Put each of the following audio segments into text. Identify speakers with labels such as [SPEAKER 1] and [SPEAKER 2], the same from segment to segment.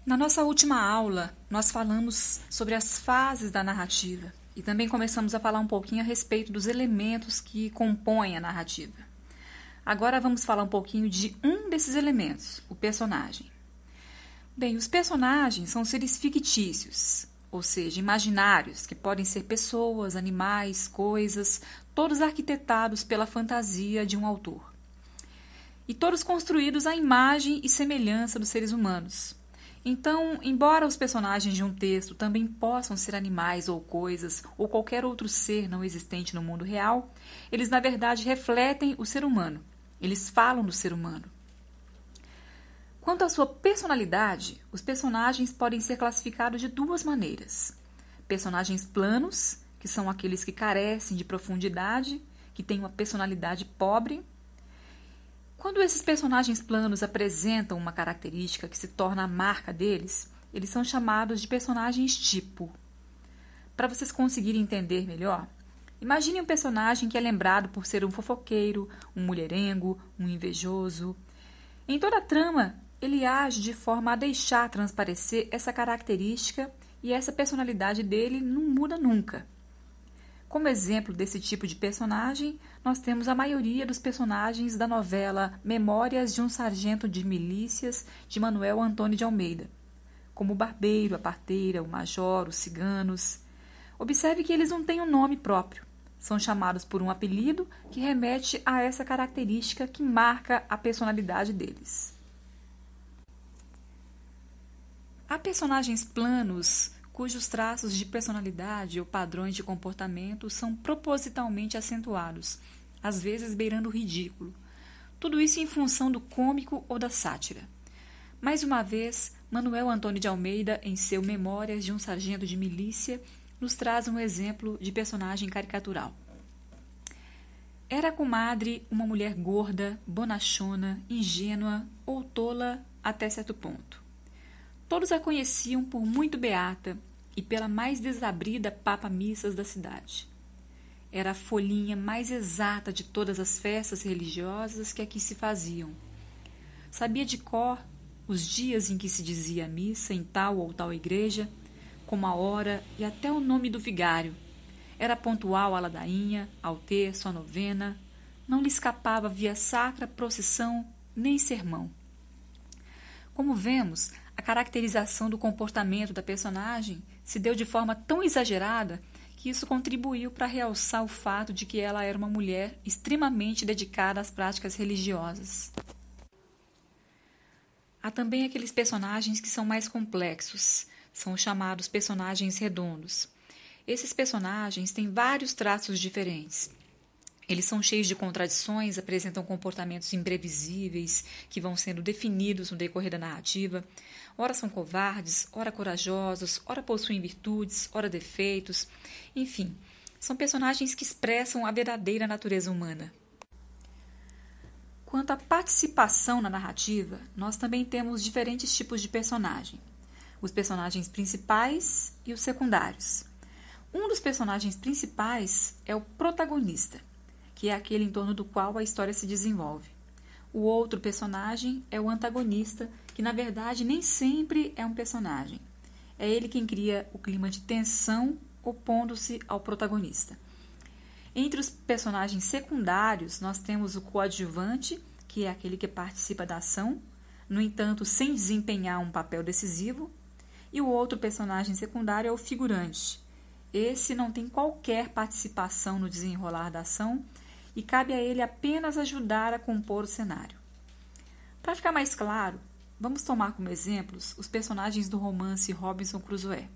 [SPEAKER 1] Na nossa última aula, nós falamos sobre as fases da narrativa e também começamos a falar um pouquinho a respeito dos elementos que compõem a narrativa. Agora vamos falar um pouquinho de um desses elementos, o personagem. Bem, os personagens são seres fictícios, ou seja, imaginários, que podem ser pessoas, animais, coisas, todos arquitetados pela fantasia de um autor. E todos construídos à imagem e semelhança dos seres humanos. Então, embora os personagens de um texto também possam ser animais ou coisas ou qualquer outro ser não existente no mundo real, eles na verdade refletem o ser humano. Eles falam do ser humano. Quanto à sua personalidade, os personagens podem ser classificados de duas maneiras. Personagens planos, que são aqueles que carecem de profundidade, que têm uma personalidade pobre. Quando esses personagens planos apresentam uma característica que se torna a marca deles, eles são chamados de personagens tipo. Para vocês conseguirem entender melhor, imagine um personagem que é lembrado por ser um fofoqueiro, um mulherengo, um invejoso. Em toda a trama, ele age de forma a deixar transparecer essa característica e essa personalidade dele não muda nunca. Como exemplo desse tipo de personagem, nós temos a maioria dos personagens da novela Memórias de um Sargento de Milícias, de Manuel Antônio de Almeida, como o barbeiro, a parteira, o major, os ciganos. Observe que eles não têm um nome próprio. São chamados por um apelido que remete a essa característica que marca a personalidade deles. Há personagens planos cujos traços de personalidade ou padrões de comportamento são propositalmente acentuados, às vezes beirando o ridículo. Tudo isso em função do cômico ou da sátira. Mais uma vez, Manuel Antônio de Almeida, em seu Memórias de um Sargento de Milícia, nos traz um exemplo de personagem caricatural. Era a comadre uma mulher gorda, bonachona, ingênua ou tola até certo ponto. Todos a conheciam por muito beata e pela mais desabrida papa-missas da cidade. Era a folhinha mais exata de todas as festas religiosas que aqui se faziam. Sabia de cor os dias em que se dizia a missa em tal ou tal igreja, como a hora e até o nome do vigário. Era pontual à ladainha, ao terço, à novena. Não lhe escapava via sacra, procissão, nem sermão. Como vemos, a caracterização do comportamento da personagem se deu de forma tão exagerada que isso contribuiu para realçar o fato de que ela era uma mulher extremamente dedicada às práticas religiosas. Há também aqueles personagens que são mais complexos, são os chamados personagens redondos. Esses personagens têm vários traços diferentes. Eles são cheios de contradições, apresentam comportamentos imprevisíveis que vão sendo definidos no decorrer da narrativa. Ora são covardes, ora corajosos, ora possuem virtudes, ora defeitos. Enfim, são personagens que expressam a verdadeira natureza humana. Quanto à participação na narrativa, nós também temos diferentes tipos de personagem. Os personagens principais e os secundários. Um dos personagens principais é o protagonista, que é aquele em torno do qual a história se desenvolve. O outro personagem é o antagonista, que na verdade nem sempre é um personagem. É ele quem cria o clima de tensão, opondo-se ao protagonista. Entre os personagens secundários, nós temos o coadjuvante, que é aquele que participa da ação, no entanto, sem desempenhar um papel decisivo, e o outro personagem secundário é o figurante. Esse não tem qualquer participação no desenrolar da ação e cabe a ele apenas ajudar a compor o cenário. Para ficar mais claro, vamos tomar como exemplos os personagens do romance Robinson Crusoe.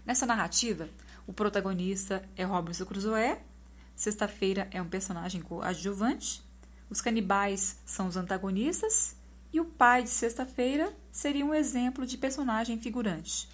[SPEAKER 1] Nessa narrativa, o protagonista é Robinson Crusoe, Sexta-feira é um personagem coadjuvante, os canibais são os antagonistas e o pai de Sexta-feira seria um exemplo de personagem figurante.